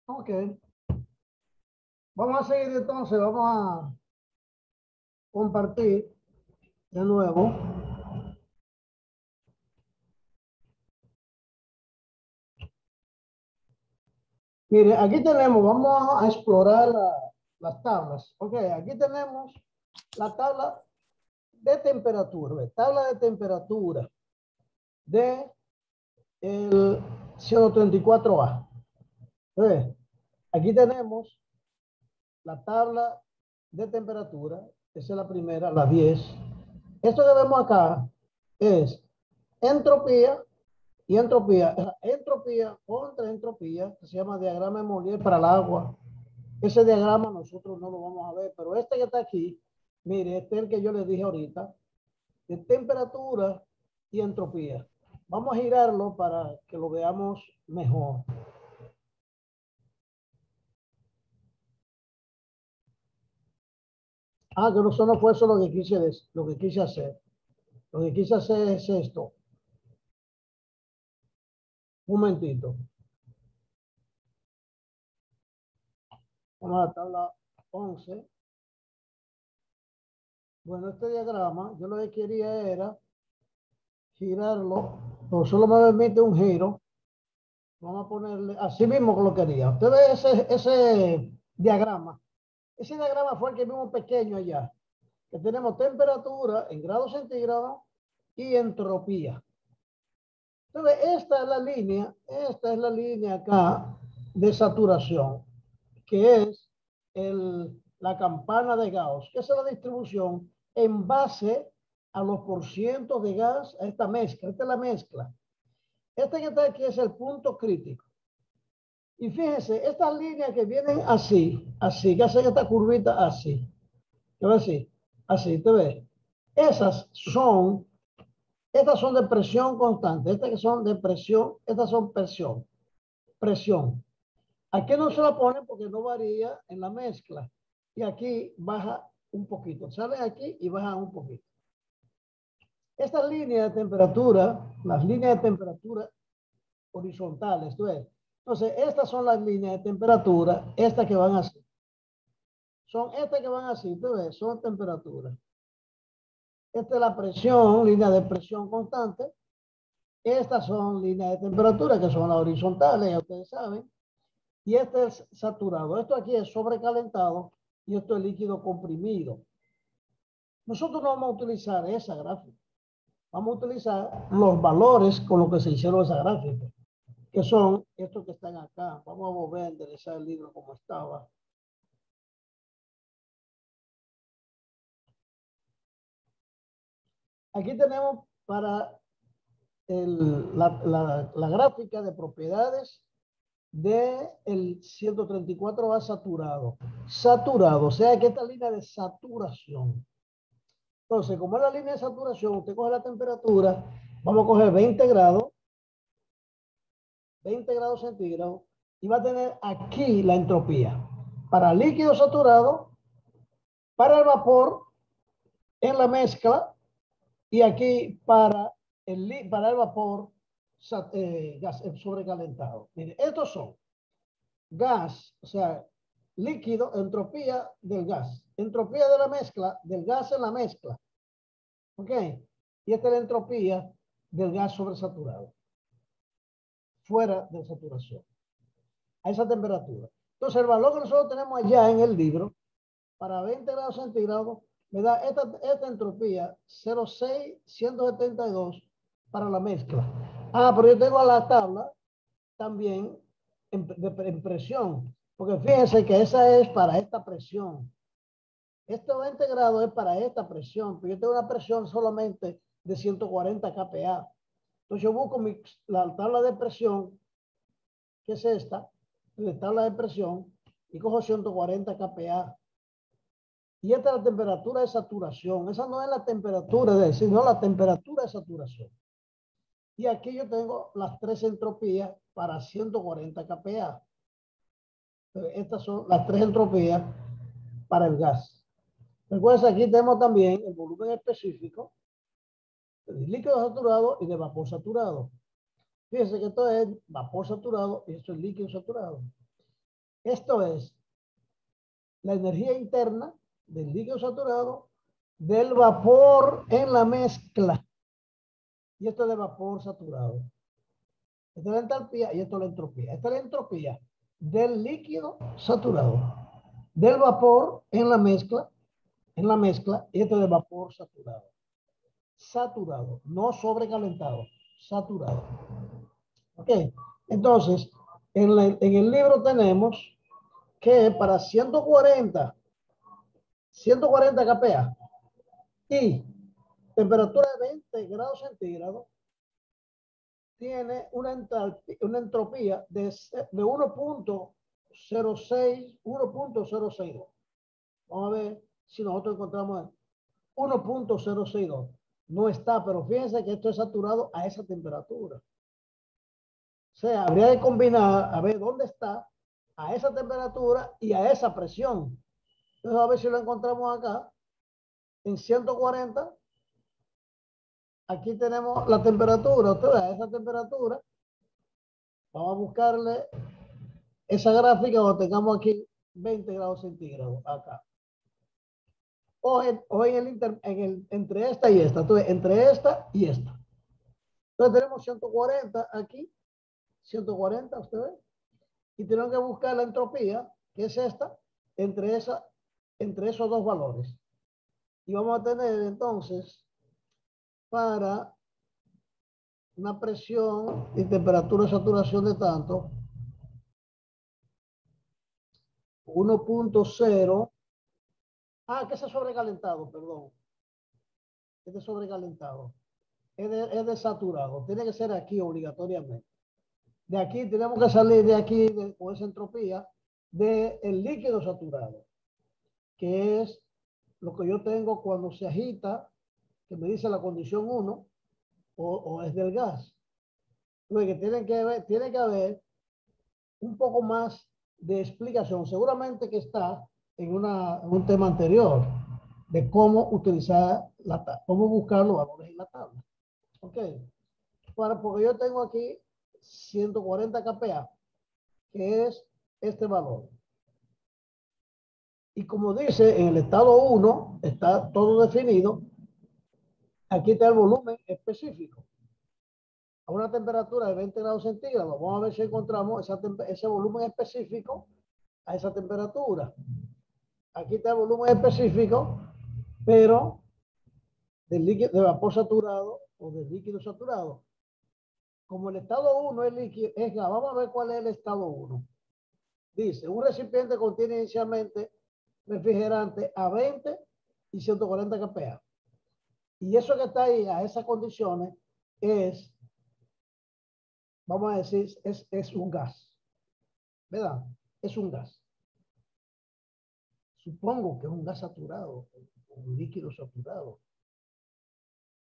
Ok. Vamos a seguir entonces, vamos a compartir de nuevo. Mire, aquí tenemos, vamos a explorar las tablas. Ok, aquí tenemos la tabla de temperatura, tabla de temperatura de el 134A. Aquí tenemos la tabla de temperatura, esa es la primera, la 10. Esto que vemos acá es entropía y entropía. Entropía contra entropía, que se llama diagrama de Molière para el agua. Ese diagrama nosotros no lo vamos a ver, pero este que está aquí, mire, este es el que yo les dije ahorita, de temperatura y entropía. Vamos a girarlo para que lo veamos mejor. Ah, que eso no fue eso lo que quise hacer. Lo que quise hacer es esto. Un momentito. Vamos a la tabla 11. Bueno, este diagrama, yo lo que quería era girarlo, pero solo me permite un giro. Vamos a ponerle, así mismo que lo quería. Usted ve ese diagrama. Ese diagrama fue el que vimos pequeño allá. Que tenemos temperatura en grados centígrados y entropía. Entonces, esta es la línea acá de saturación, que es la campana de Gauss, que es la distribución en base a los porcientos de gas, a esta mezcla. Esta es la mezcla. Este que está aquí es el punto crítico. Y fíjense, estas líneas que vienen así, que hacen esta curvita así, ¿qué va así? Así, ¿te ves? Estas son de presión constante, estas que son de presión, estas son presión. Aquí no se la ponen porque no varía en la mezcla. Y aquí baja un poquito. Salen aquí y bajan un poquito. Estas líneas de temperatura, las líneas de temperatura horizontales, ¿tú ves? Entonces, estas son las líneas de temperatura, estas que van así. Son estas que van así, ¿tú ves? Son temperaturas. Esta es la presión, línea de presión constante. Estas son líneas de temperatura que son las horizontales, ya ustedes saben. Y este es saturado. Esto aquí es sobrecalentado y esto es líquido comprimido. Nosotros no vamos a utilizar esa gráfica. Vamos a utilizar los valores con los que se hicieron esa gráfica, que son estos que están acá. Vamos a volver a enderezar el libro como estaba. Aquí tenemos para la gráfica de propiedades del 134A saturado. Saturado, o sea que esta línea de saturación. Entonces, como es la línea de saturación, usted coge la temperatura, vamos a coger 20 grados centígrados, y va a tener aquí la entropía. Para líquido saturado, para el vapor en la mezcla, y aquí para el vapor gas sobrecalentado. Mire, estos son gas, o sea, líquido, entropía del gas, entropía de la mezcla, del gas en la mezcla. ¿Ok? Y esta es la entropía del gas sobresaturado. fuera de saturación, a esa temperatura. Entonces, el valor que nosotros tenemos allá en el libro, para 20 grados centígrados, me da esta entropía 0,6172 para la mezcla. Ah, pero yo tengo a la tabla también en presión, porque fíjense que esa es para esta presión. Este 20 grados es para esta presión, pero yo tengo una presión solamente de 140 kPa. Entonces yo busco la tabla de presión, que es esta, la tabla de presión, y cojo 140 kPa. Y esta es la temperatura de saturación. Esa no es la temperatura sino la temperatura de saturación. Y aquí yo tengo las tres entropías para 140 kPa. Estas son las tres entropías para el gas. Recuerden, aquí tenemos también el volumen específico de líquido saturado y de vapor saturado. Fíjense que esto es vapor saturado y esto es líquido saturado. Esto es la energía interna del líquido saturado, del vapor en la mezcla. Y esto es de vapor saturado. Esta es la entalpía y esto es la entropía. Esta es la entropía del líquido saturado, del vapor en la mezcla, y esto es de vapor saturado. Saturado, no sobrecalentado, saturado. Ok, entonces, en el libro tenemos que para 140 kPa y temperatura de 20 grados centígrados, tiene una entropía de 1.062. Vamos a ver si nosotros encontramos 1.062. No está, pero fíjense que esto es saturado a esa temperatura. O sea, habría que combinar a ver dónde está a esa temperatura y a esa presión. Entonces, a ver si lo encontramos acá en 140. Aquí tenemos la temperatura. Ustedes, a esa temperatura, vamos a buscarle esa gráfica donde tengamos aquí 20 grados centígrados acá. Entre esta y esta. Entonces, entre esta y esta. Entonces tenemos 140 aquí. 140, ustedes. Y tenemos que buscar la entropía, que es esta, entre esos dos valores. Y vamos a tener entonces para una presión y temperatura de saturación de tanto 1.0. Ah, que ese es sobrecalentado, perdón. Este es sobrecalentado. Es de saturado. Tiene que ser aquí obligatoriamente. De aquí tenemos que salir de aquí con esa entropía del líquido saturado, que es lo que yo tengo cuando se agita, que me dice la condición 1, o es del gas. Entonces, que tiene que haber un poco más de explicación. Seguramente que está en un tema anterior de cómo utilizar cómo buscar los valores en la tabla. Ok. Porque yo tengo aquí 140 kPa, que es este valor. Y como dice, en el estado 1 está todo definido. Aquí está el volumen específico. A una temperatura de 20 grados centígrados. Vamos a ver si encontramos ese volumen específico a esa temperatura. Aquí está el volumen específico, pero del líquido, de vapor saturado o del líquido saturado. Como el estado 1 es líquido, vamos a ver cuál es el estado 1. Dice, un recipiente contiene inicialmente refrigerante a 20 y 140 kPa. Y eso que está ahí, a esas condiciones, vamos a decir, es un gas. ¿Verdad? Es un gas. Supongo que es un gas saturado, un líquido saturado.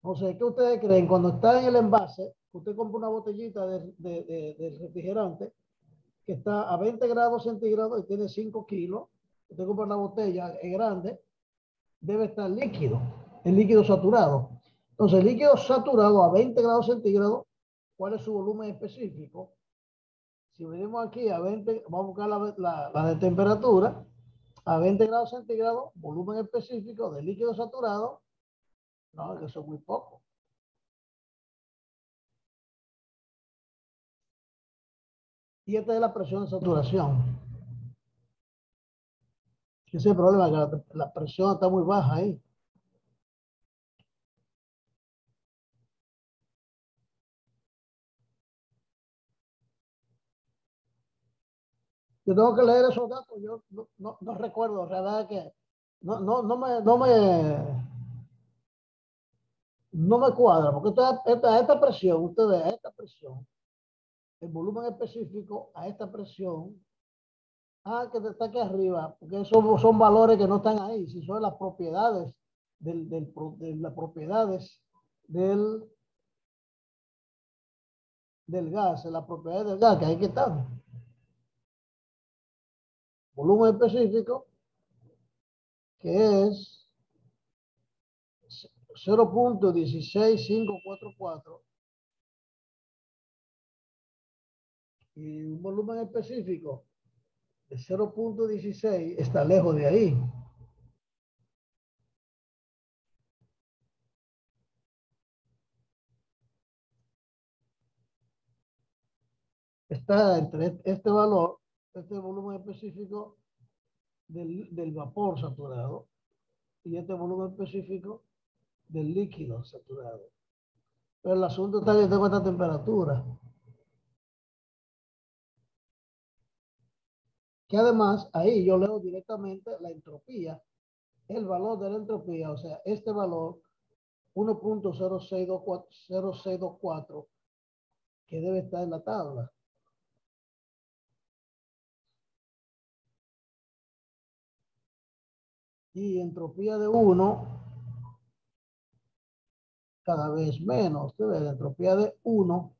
No sé, ¿qué ustedes creen? Cuando está en el envase, usted compra una botellita de refrigerante que está a 20 grados centígrados y tiene 5 kilos. Usted compra una botella, es grande, debe estar líquido, el líquido saturado. Entonces, el líquido saturado a 20 grados centígrados, ¿cuál es su volumen específico? Si venimos aquí a 20, vamos a buscar la de temperatura, a 20 grados centígrados, volumen específico de líquido saturado, no, eso es muy poco. Y esta es la presión de saturación. Ese es el problema, que la presión está muy baja ahí. Yo tengo que leer esos datos, yo no recuerdo, la verdad que no me cuadra, porque esta presión, ustedes, a esta presión, el volumen específico a esta presión, que está aquí arriba, porque esos son valores que no están ahí, si son las propiedades de las propiedades del, del gas, las propiedades del gas, que ahí que están. Volumen específico, que es 0.16544, y un volumen específico de 0.16 está lejos de ahí. Está entre este valor, este volumen específico del vapor saturado y este volumen específico del líquido saturado. Pero el asunto está que tengo esta temperatura, que además ahí yo leo directamente la entropía, el valor de la entropía, o sea, este valor 1.0624, que debe estar en la tabla. Y entropía de 1 cada vez menos. Ustedes, la entropía de 1,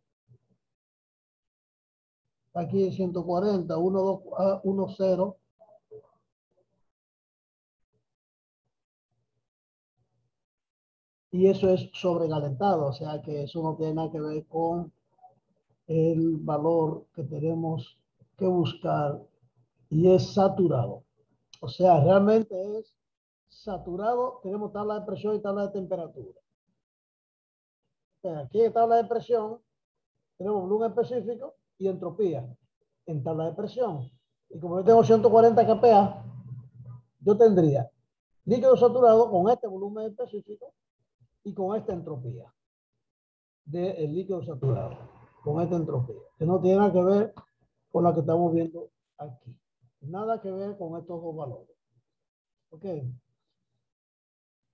aquí 140, 1, 2, 1, 0. Y eso es sobrecalentado, o sea que eso no tiene nada que ver con el valor que tenemos que buscar, y es saturado. O sea, realmente es saturado. Tenemos tabla de presión y tabla de temperatura. Aquí en tabla de presión tenemos volumen específico y entropía en tabla de presión. Y como yo tengo 140 kPa, yo tendría líquido saturado con este volumen específico y con esta entropía del líquido saturado, con esta entropía, que no tiene nada que ver con la que estamos viendo aquí. Nada que ver con estos dos valores. ¿Ok?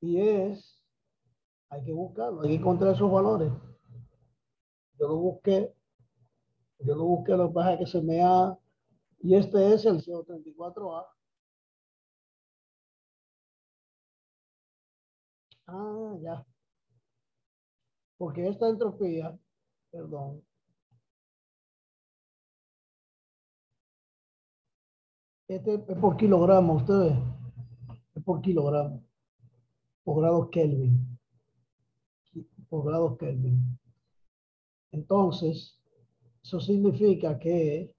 Y hay que buscarlo, hay que encontrar esos valores. Yo lo busqué, lo que pasa es que se me ha... Y este es el CO34A. Ya. Porque esta entropía, perdón, este es por kilogramo, ustedes, es por kilogramo, por grados Kelvin, por grados Kelvin. Entonces, eso significa que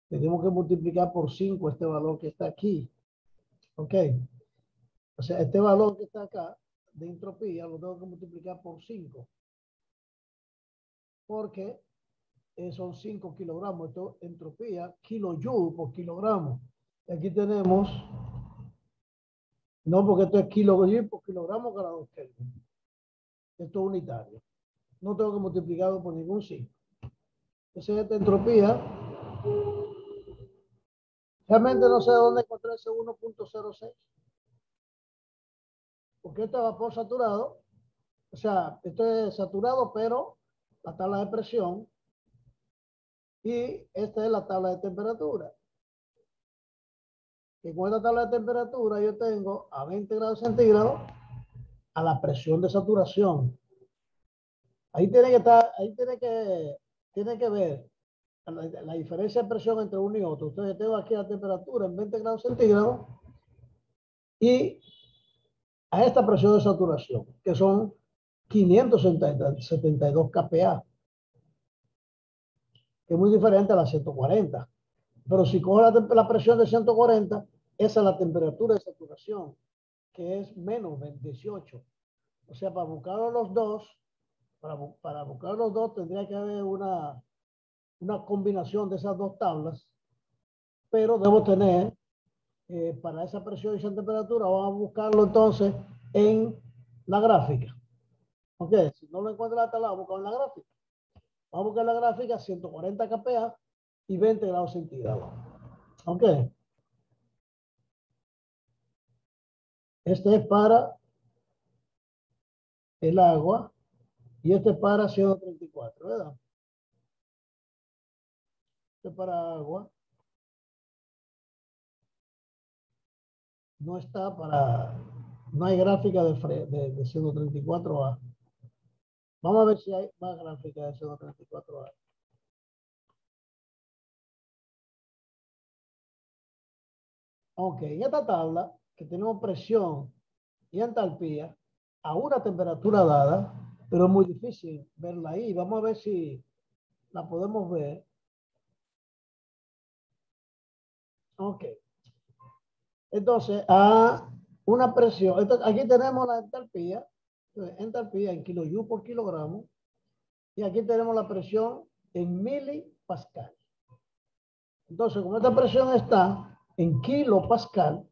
tenemos que multiplicar por 5 este valor que está aquí. ¿Ok? O sea, este valor que está acá de entropía lo tengo que multiplicar por 5. Porque son 5 kilogramos. Esto es entropía, kilojoule por kilogramo. Y aquí tenemos, no, porque esto es kilojoule por kilogramo grados Kelvin. Esto es unitario. No tengo que multiplicarlo por ningún 5. Esa es esta entropía. Realmente no sé dónde encontrar ese 1.06. Porque esto es vapor saturado. O sea, esto es saturado, pero la tabla de presión. Y esta es la tabla de temperatura. Que con esta tabla de temperatura yo tengo a 20 grados centígrados a la presión de saturación. Ahí tiene que estar, ahí tiene que ver la diferencia de presión entre uno y otro. Ustedes tengo aquí la temperatura en 20 grados centígrados y a esta presión de saturación, que son 572 kPa, que es muy diferente a la 140. Pero si cojo la presión de 140, esa es la temperatura de saturación, que es menos 18. O sea, para buscar los dos tendría que haber una combinación de esas dos tablas, pero debo tener, para esa presión y esa temperatura, vamos a buscarlo entonces en la gráfica. Ok, si no lo encuentro en la tabla, vamos a buscar en la gráfica. Vamos a buscar la gráfica 140 kPa y 20 grados centígrados. Ok. Este es para el agua y este es para 134, ¿verdad? Este es para agua. No está para, no hay gráfica de 134A. Vamos a ver si hay más gráfica de 134A. Ok, en esta tabla que tenemos presión y entalpía a una temperatura dada, pero es muy difícil verla ahí. Vamos a ver si la podemos ver. Ok. Entonces, a una presión, entonces, aquí tenemos la entalpía en kilojoule por kilogramo, y aquí tenemos la presión en milipascal. Entonces, como esta presión está en kilopascal,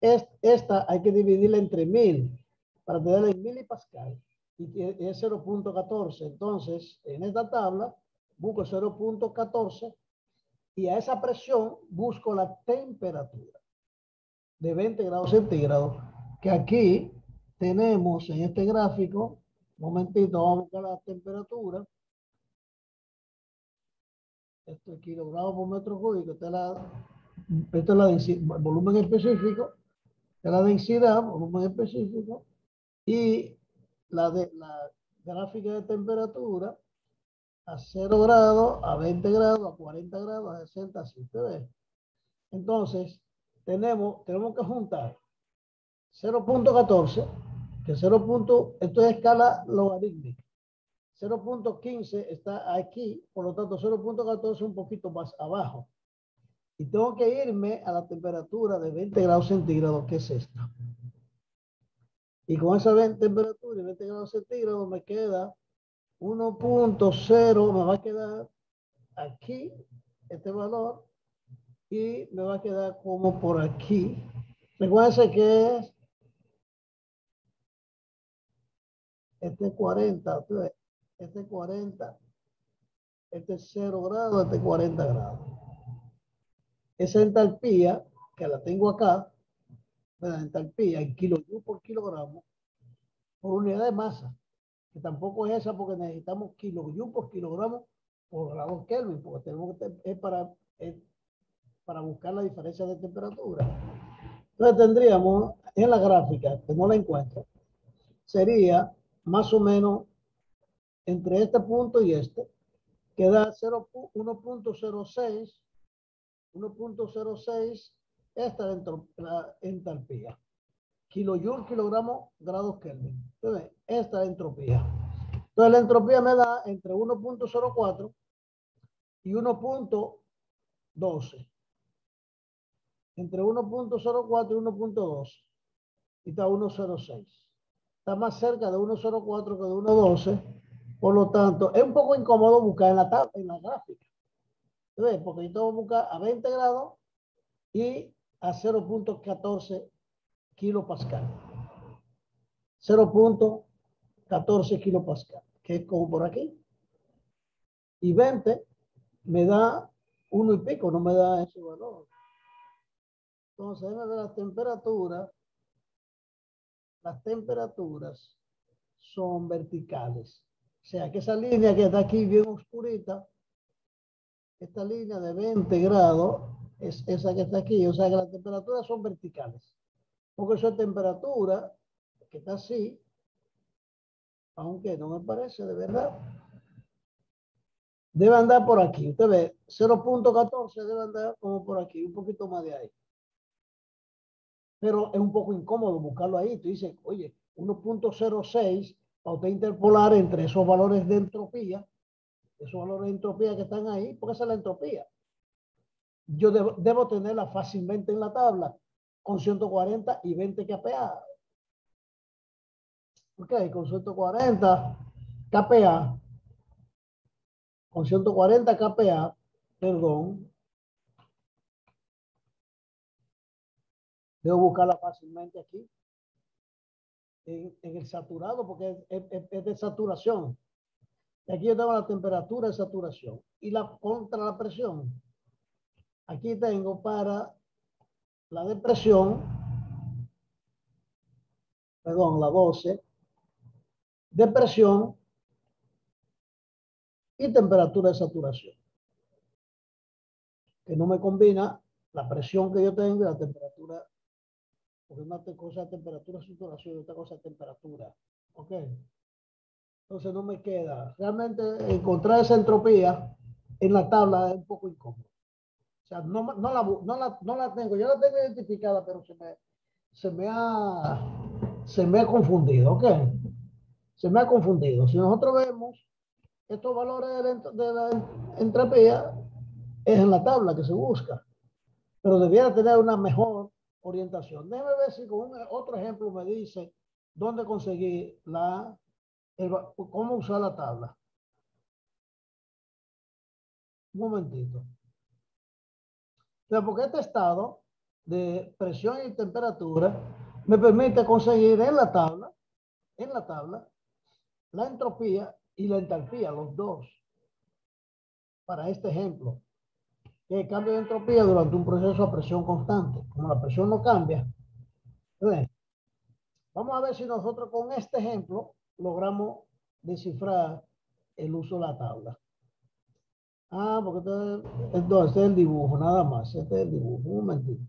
esta hay que dividirla entre 1000 para tenerla en milipascal, y es 0.14. Entonces, en esta tabla, busco 0.14 y a esa presión busco la temperatura de 20 grados centígrados, que aquí tenemos en este gráfico. Un momentito, vamos a buscar la temperatura. Esto es kilogramos por metro cúbico. Esta es la densidad, volumen específico. Esta es la densidad, volumen específico. Y la gráfica de temperatura a 0 grados, a 20 grados, a 40 grados, a 60, así usted ve. Entonces, tenemos que juntar 0.14, que 0. Esto es escala logarítmica. 0.15 está aquí, por lo tanto 0.14 un poquito más abajo. Y tengo que irme a la temperatura de 20 grados centígrados, que es esta. Y con esa temperatura de 20 grados centígrados me queda 1.0, me va a quedar aquí este valor y me va a quedar como por aquí. Recuerden que es este 40, este 40, este 0 grados, este 40 grados. Esa entalpía, que la tengo acá, la entalpía en kilojoule por kilogramo, por unidad de masa, que tampoco es esa porque necesitamos kilojoule por kilogramo por grado Kelvin, porque tenemos que, es para buscar la diferencia de temperatura. Entonces tendríamos en la gráfica, que no la encuentro, sería más o menos entre este punto y este, que da 1.06, 1.06, esta es la entalpía. Kilojoule, kilogramo, grados Kelvin. Entonces, esta es la entropía. Entonces, la entropía me da entre 1.04 y 1.12. Entre 1.04 y 1.12. Y está 1.06. Está más cerca de 1.04 que de 1.12. Por lo tanto, es un poco incómodo buscar en la gráfica. ¿Ves? Porque yo tengo que buscar a 20 grados y a 0.14 kilopascal. 0.14 kilopascal, que es como por aquí. Y 20 me da 1 y pico, no me da ese valor. Entonces, déjame ver las temperaturas. Las temperaturas son verticales. O sea, que esa línea que está aquí bien oscurita, esta línea de 20 grados, es esa que está aquí. O sea, que las temperaturas son verticales. Porque esa temperatura, que está así, aunque no me parece de verdad, debe andar por aquí. Usted ve, 0.14 debe andar como por aquí, un poquito más de ahí. Pero es un poco incómodo buscarlo ahí. Tú dices, oye, 1.06 para usted interpolar entre esos valores de entropía, esos valores de entropía que están ahí, porque esa es la entropía. Yo debo tenerla fácilmente en la tabla con 140 y 20 kPa. Ok, con 140 kPa, con 140 kPa, perdón, debo buscarla fácilmente aquí, en el saturado, porque es de saturación. Y aquí yo tengo la temperatura de saturación. Y contra la presión, aquí tengo para la depresión, perdón, la 12, depresión y temperatura de saturación. Que no me combina la presión que yo tengo y la temperatura, porque una cosa es temperatura de saturación y otra cosa es temperatura. ¿Ok? Entonces no me queda. Realmente encontrar esa entropía en la tabla es un poco incómodo. O sea, no la tengo. Yo la tengo identificada, pero se me ha confundido. ¿Ok? Se me ha confundido. Si nosotros vemos estos valores de la entropía, es en la tabla que se busca. Pero debiera tener una mejor orientación. Déjeme ver si con otro ejemplo me dice dónde conseguir cómo usar la tabla. Un momentito. O sea, porque este estado de presión y temperatura me permite conseguir en la tabla, la entropía y la entalpía, los dos, para este ejemplo. Que el cambio de entropía durante un proceso a presión constante. Como la presión no cambia. ¿Ven? Vamos a ver si nosotros con este ejemplo logramos descifrar el uso de la tabla. Ah, porque entonces este es el dibujo, nada más. Este es el dibujo. Un momentito.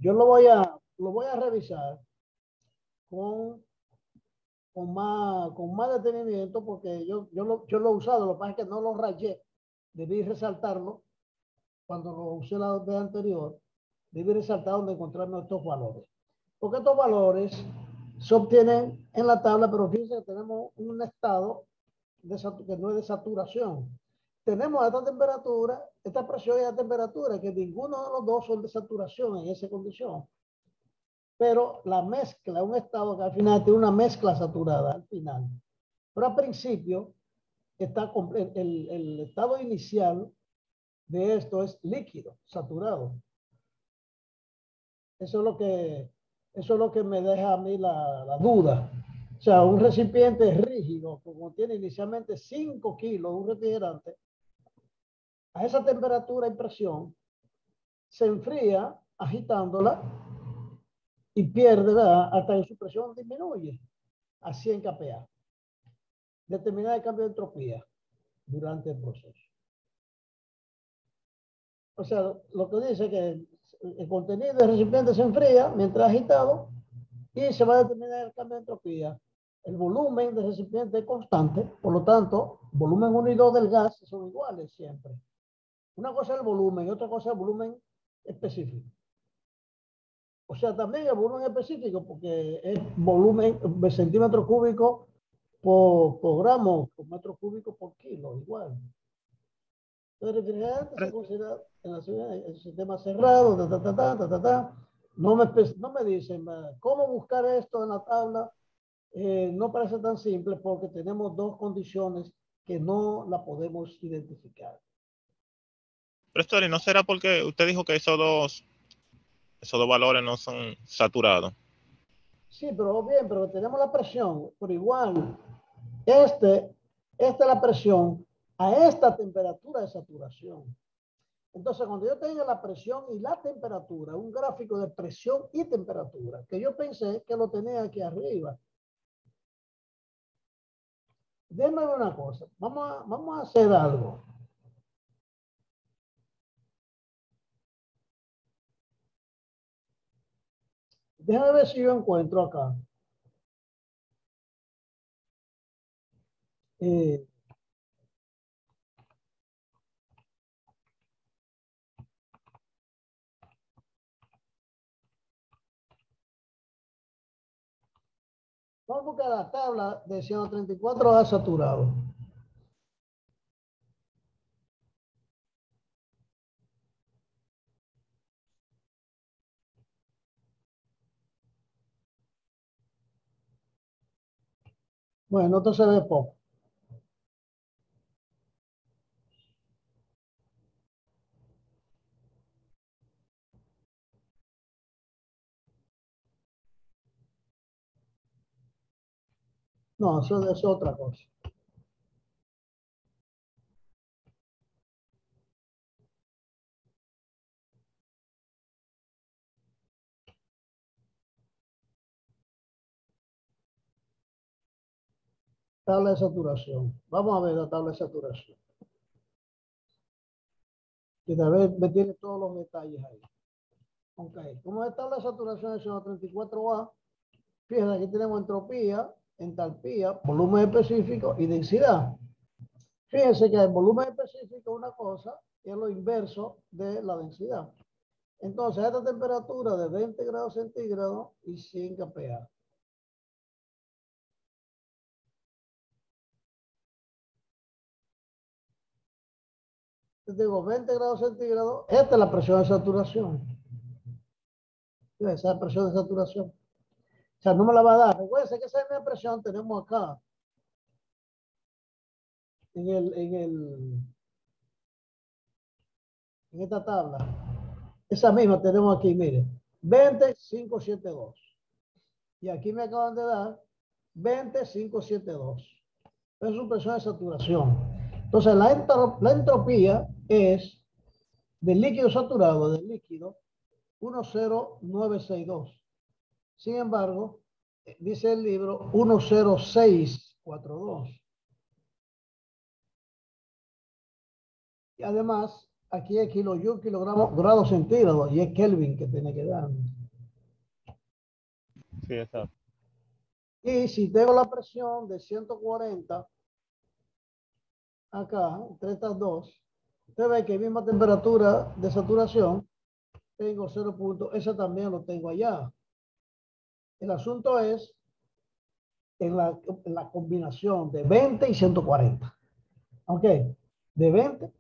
Yo lo voy a revisar con, con más detenimiento porque yo lo he usado. Lo que pasa es que no lo rayé. Debí resaltarlo cuando lo usé la vez anterior. Debí resaltar donde encontrarme estos valores. Porque estos valores se obtienen en la tabla, pero fíjense que tenemos un estado que no es de saturación. Tenemos esta temperatura, esta presión y esta temperatura, que ninguno de los dos son de saturación en esa condición. Pero la mezcla, un estado que al final tiene una mezcla saturada al final. Pero al principio, está el estado inicial de esto es líquido, saturado. Eso es lo que me deja a mí la duda. O sea, un recipiente rígido, como tiene inicialmente 5 kilos, un refrigerante, a esa temperatura y presión, se enfría agitándola y pierde, ¿verdad? Hasta que su presión disminuye a 100 kPa. Determinar el cambio de entropía durante el proceso. O sea, lo que dice que el contenido del recipiente se enfría mientras agitado y se va a determinar el cambio de entropía. El volumen del recipiente es constante, por lo tanto, volumen 1 y 2 del gas son iguales siempre. Una cosa es el volumen y otra cosa es el volumen específico. O sea, también el volumen específico, porque es volumen de centímetro cúbico por gramo, por metro cúbico por kilo, igual. El refrigerante se considera en el sistema cerrado, No me dicen cómo buscar esto en la tabla. No parece tan simple porque tenemos dos condiciones que no la podemos identificar. Pero esto ¿no será porque usted dijo que esos dos valores no son saturados? Sí, pero bien, pero tenemos la presión, pero igual, esta es la presión a esta temperatura de saturación. Entonces, cuando yo tenga la presión y la temperatura, un gráfico de presión y temperatura, que yo pensé que lo tenía aquí arriba. Déjame ver una cosa, vamos a hacer algo. Déjame ver si yo encuentro acá. Vamos a buscar la tabla de 134A saturado. Bueno, esto se ve poco. No, eso es otra cosa. Tabla de saturación. Vamos a ver la tabla de saturación. Que tal vez me tiene todos los detalles ahí. Ok. Como es tabla de saturación de 34A, fíjense, aquí tenemos entropía, entalpía, volumen específico y densidad. Fíjense que el volumen específico es una cosa y es lo inverso de la densidad. Entonces, a esta temperatura de 20 grados centígrados y 100 kPa. Digo, 20 grados centígrados, esta es la presión de saturación. Esa es la presión de saturación. O sea, no me la va a dar. Recuerden que esa misma presión tenemos acá en esta tabla. Esa misma tenemos aquí, miren, 20,572. Y aquí me acaban de dar 20,572. Es su presión de saturación. Entonces, la entropía es del líquido saturado, del líquido, 10962. Sin embargo, dice el libro 10642. Y además, aquí es kilojoule, kilogramos, grados centígrados, y es Kelvin que tiene que dar. Sí, exacto. Y si tengo la presión de 140, acá, entre estas dos, usted ve que misma temperatura de saturación, tengo 0 puntos, ese también lo tengo allá. El asunto es en la combinación de 20 y 140. ¿Ok? De 20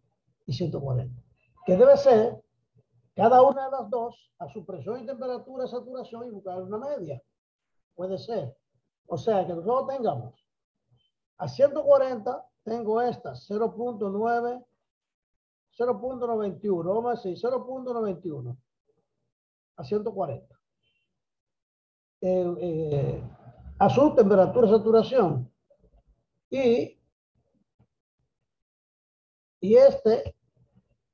y 140. Que debe ser cada una de las dos a su presión y temperatura de saturación y buscar una media. Puede ser. O sea, que nosotros tengamos a 140, tengo estas 0.9, 0.91, vamos a decir 0.91 a 140. A su temperatura de saturación. Y este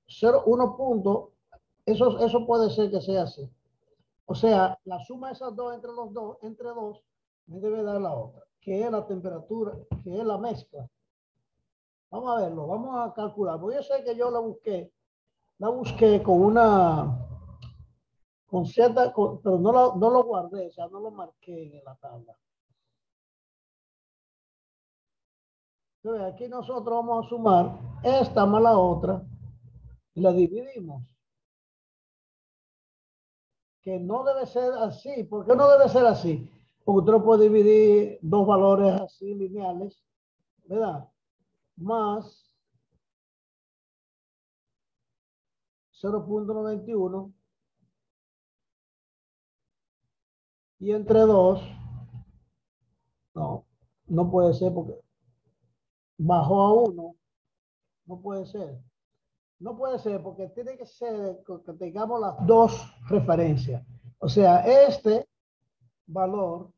0,1 punto, eso puede ser que sea así. O sea, la suma de esas dos, entre dos, me debe dar la otra, que es la temperatura, que es la mezcla. Vamos a verlo, vamos a calcular. Porque yo sé que yo la busqué con cierta, pero no lo guardé, o sea, no lo marqué en la tabla. Entonces, aquí nosotros vamos a sumar esta más la otra y la dividimos. Que no debe ser así. ¿Por qué no debe ser así? Porque usted no puede dividir dos valores así lineales, ¿verdad? Más 0.91 y entre 2, no puede ser porque bajó a 1, no puede ser. No puede ser porque tiene que ser que tengamos las dos referencias. O sea, este valor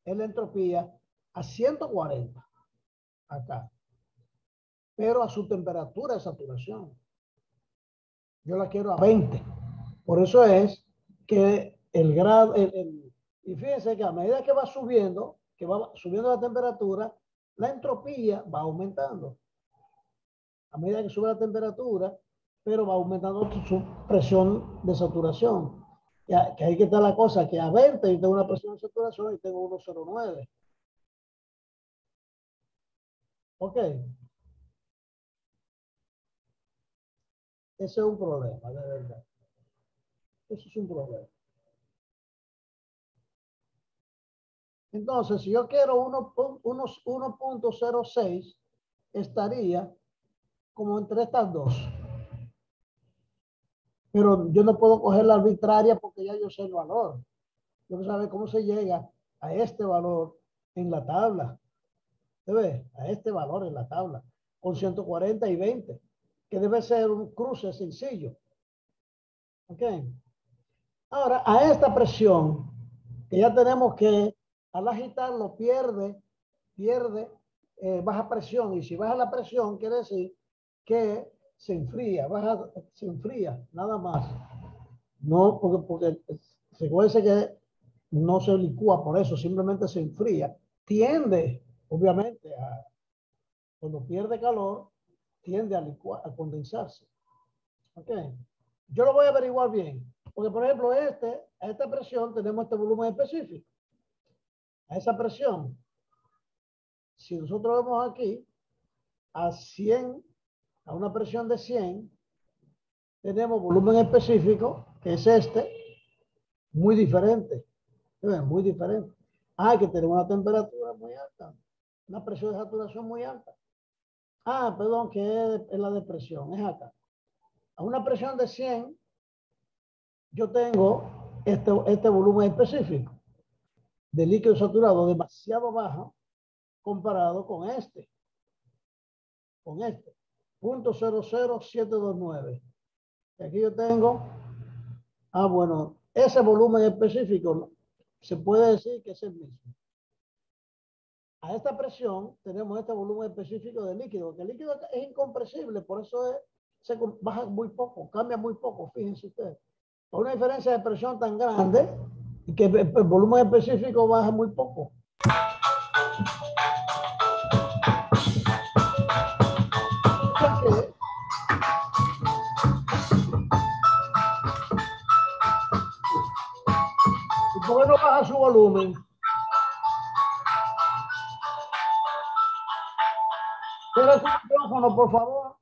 es la entropía a 140 acá, pero a su temperatura de saturación. Yo la quiero a 20. Por eso es que el grado, y fíjense que a medida que va subiendo la temperatura, la entropía va aumentando. A medida que sube la temperatura, pero va aumentando su presión de saturación. Que ahí que está la cosa, que a 20 yo tengo una presión de saturación y tengo 1,09. Ok. Ese es un problema, de verdad. Eso es un problema. Entonces, si yo quiero 1.06, estaría como entre estas dos. Pero yo no puedo coger la arbitraria porque ya yo sé el valor. Yo quiero saber cómo se llega a este valor en la tabla. ¿Usted ve? A este valor en la tabla, con 140 y 20, que debe ser un cruce sencillo. ¿Ok? Ahora, a esta presión, que ya tenemos que al agitarlo pierde baja presión. Y si baja la presión, quiere decir que se enfría, se enfría, nada más. No, porque se puede ser que no se licúa por eso, simplemente se enfría. Tiende, obviamente, cuando pierde calor, tiende a licuar, a condensarse. ¿Ok? Yo lo voy a averiguar bien. Porque, por ejemplo, a esta presión tenemos este volumen específico. A esa presión, si nosotros vemos aquí, a 100, a una presión de 100, tenemos volumen específico, que es este, muy diferente. Muy diferente. Hay que tener una temperatura muy alta, una presión de saturación muy alta. Perdón, que es la depresión, es acá. A una presión de 100, yo tengo este volumen específico de líquido saturado demasiado bajo comparado con este, 0.00729. Y aquí yo tengo, bueno, ese volumen específico se puede decir que es el mismo. A esta presión tenemos este volumen específico de líquido, que el líquido es incompresible, por eso se baja muy poco, cambia muy poco, fíjense ustedes. Por una diferencia de presión tan grande, y que el volumen específico baja muy poco. ¿Y por qué no baja su volumen? Cierra su micrófono, por favor.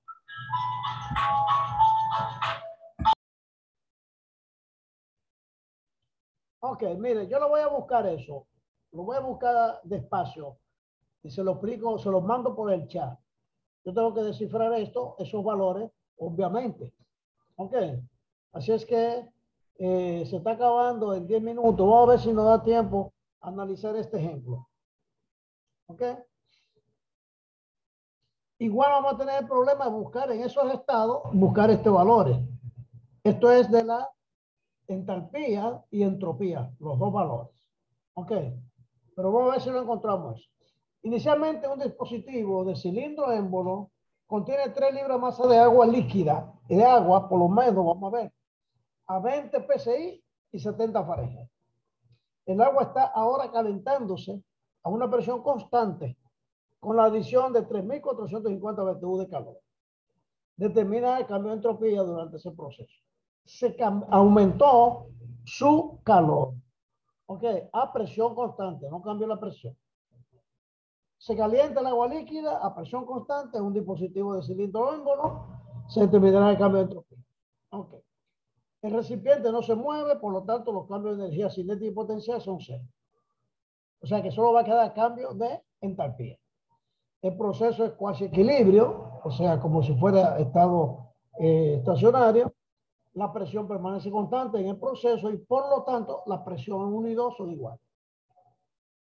Ok, mire, yo lo voy a buscar eso. Lo voy a buscar despacio. Y se lo explico, se lo mando por el chat. Yo tengo que descifrar esos valores, obviamente. Ok. Así es que se está acabando en 10 minutos. Vamos a ver si nos da tiempo a analizar este ejemplo. Ok. Igual vamos a tener el problema de buscar en esos estados, buscar estos valores. Esto es de la entalpía y entropía, los dos valores. Ok. Pero vamos a ver si lo encontramos. Inicialmente un dispositivo de cilindro émbolo contiene 3 libras masa de agua líquida, de agua por lo menos, vamos a ver, a 20 psi y 70 Fahrenheit. El agua está ahora calentándose a una presión constante con la adición de 3.450 BTU de calor. Determina el cambio de entropía durante ese proceso. Aumentó su calor. Ok, a presión constante, no cambió la presión. Se calienta el agua líquida a presión constante en un dispositivo de cilindro émbolo, se determinará el cambio de entropía. Ok. El recipiente no se mueve, por lo tanto los cambios de energía cinética y potencial son cero. O sea que solo va a quedar cambio de entalpía. El proceso es cuasi equilibrio, o sea, como si fuera estado estacionario. La presión permanece constante en el proceso y por lo tanto la presión en 1 y 2 son iguales.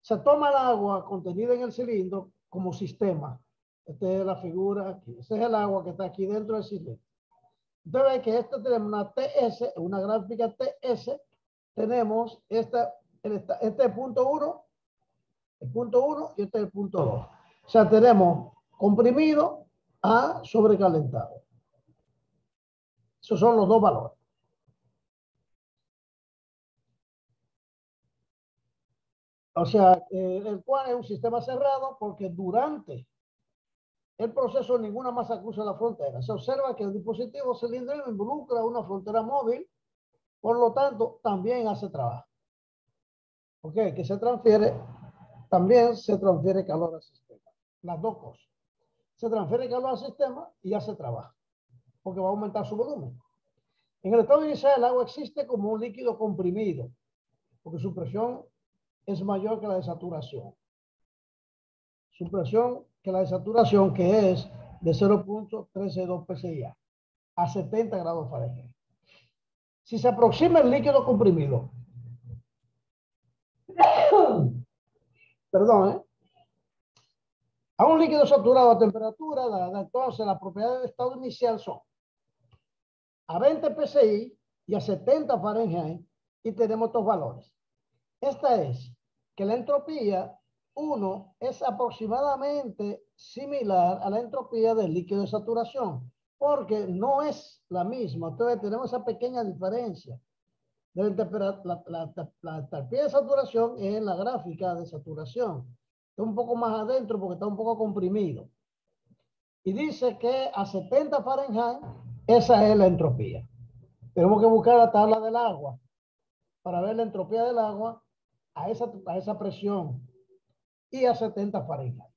Se toma el agua contenida en el cilindro como sistema. Esta es la figura aquí. Ese es el agua que está aquí dentro del cilindro. Usted ve que tenemos una TS, una gráfica TS. Tenemos este es el punto 1, el punto 1 y este es el punto 2. O sea, tenemos comprimido a sobrecalentado. Esos son los dos valores. O sea, el cual es un sistema cerrado porque durante el proceso ninguna masa cruza la frontera. Se observa que el dispositivo cilíndrico involucra una frontera móvil, por lo tanto, también hace trabajo. Ok, que también se transfiere calor al sistema. Las dos cosas. Se transfiere calor al sistema y hace trabajo, porque va a aumentar su volumen. En el estado inicial, el agua existe como un líquido comprimido, porque su presión es mayor que la de saturación. Su presión que la de saturación, que es de 0.132 psi a 70 grados Fahrenheit. Si se aproxima el líquido comprimido, perdón, A un líquido saturado a temperatura dada, entonces las propiedades del estado inicial son a 20 psi y a 70 Fahrenheit, y tenemos estos valores. Esta es que la entropía 1 es aproximadamente similar a la entropía del líquido de saturación, porque no es la misma. Entonces tenemos esa pequeña diferencia. La entropía de saturación es en la gráfica de saturación. Está un poco más adentro porque está un poco comprimido. Y dice que a 70 Fahrenheit, esa es la entropía. Tenemos que buscar la tabla del agua para ver la entropía del agua a esa presión y a 70 Fahrenheit.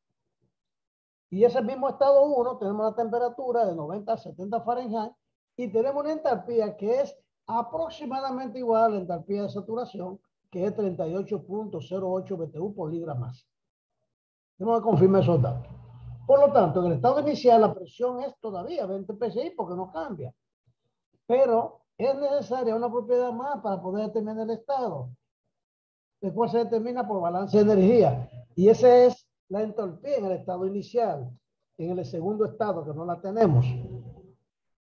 Y ese mismo estado 1, tenemos la temperatura de 90 a 70 Fahrenheit y tenemos una entalpía que es aproximadamente igual a la entalpía de saturación, que es 38.08 BTU por libra masa. Tenemos que confirmar esos datos. Por lo tanto, en el estado inicial la presión es todavía 20 psi porque no cambia. Pero es necesaria una propiedad más para poder determinar el estado. Después se determina por balance de energía. Y esa es la entropía en el estado inicial. En el segundo estado, que no la tenemos.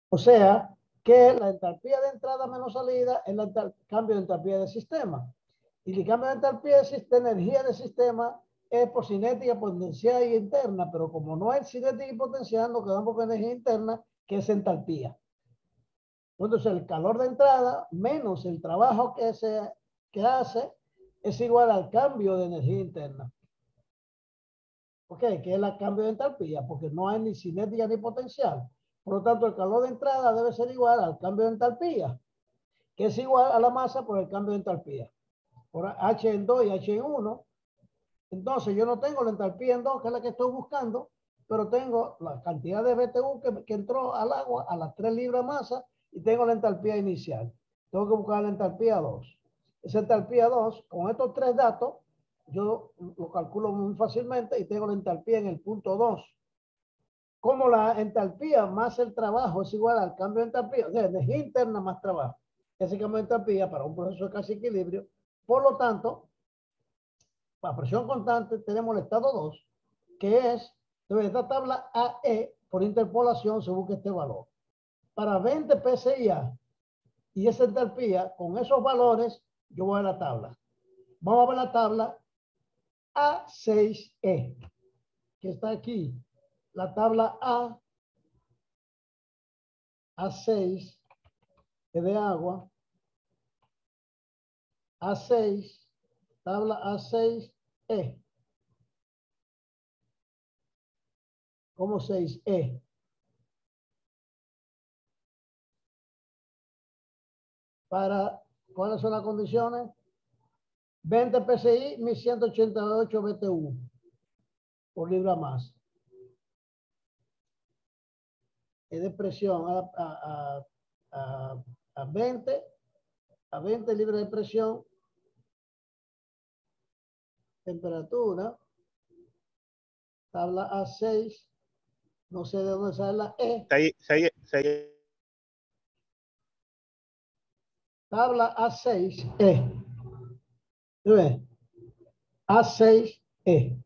O sea, que la entalpía de entrada menos salida es el cambio de entalpía del sistema. Y el cambio de entalpía de energía del sistema es por cinética, potencial y interna. Pero como no hay cinética y potencial, nos quedamos con energía interna, que es entalpía. Entonces, el calor de entrada menos el trabajo que hace es igual al cambio de energía interna. ¿Ok? Que es el cambio de entalpía, porque no hay ni cinética ni potencial. Por lo tanto, el calor de entrada debe ser igual al cambio de entalpía, que es igual a la masa por el cambio de entalpía. Por H en 2 y H en 1. Entonces, yo no tengo la entalpía en 2, que es la que estoy buscando, pero tengo la cantidad de BTU que entró al agua a las 3 libras masa y tengo la entalpía inicial. Tengo que buscar la entalpía 2. Esa entalpía 2, con estos 3 datos, yo lo calculo muy fácilmente y tengo la entalpía en el punto 2. Como la entalpía más el trabajo es igual al cambio de entalpía, o sea, energía interna más trabajo. Ese cambio de entalpía para un proceso de casi equilibrio. Por lo tanto, para presión constante tenemos el estado 2, que es, de esta tabla AE, por interpolación se busca este valor. Para 20 PSI y esa entalpía, con esos valores, yo voy a la tabla. Vamos a ver la tabla A6E, que está aquí. La tabla A6, es de agua. A6, tabla A6E. ¿Cómo 6E? Para, ¿cuáles son las condiciones? 20 PSI, 1188 BTU por libra más. Es de presión a 20 libras de presión, temperatura, tabla A6, no sé de dónde sale la E. Tabla A6E. ¿Ves? A6E.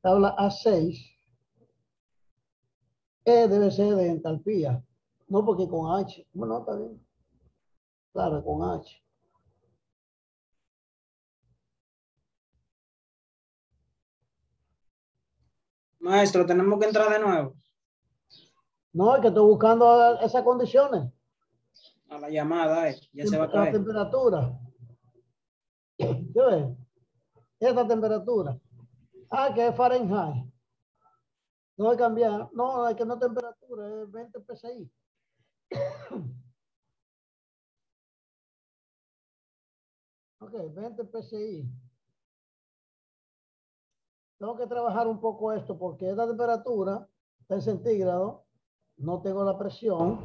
Tabla A6. E debe ser de entalpía. No porque con H. Bueno, está bien. Claro, con H. Maestro, tenemos que entrar de nuevo No, es que estoy buscando esas condiciones. a la llamada, ya se va a La caer. temperatura. ¿Qué ves? Esta temperatura. Ah, que es Fahrenheit. No hay que cambiar. No, es que no es temperatura, es 20 PSI. Ok, 20 PSI. Tengo que trabajar un poco esto porque esta temperatura está en centígrado. No tengo la presión.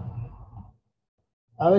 A ver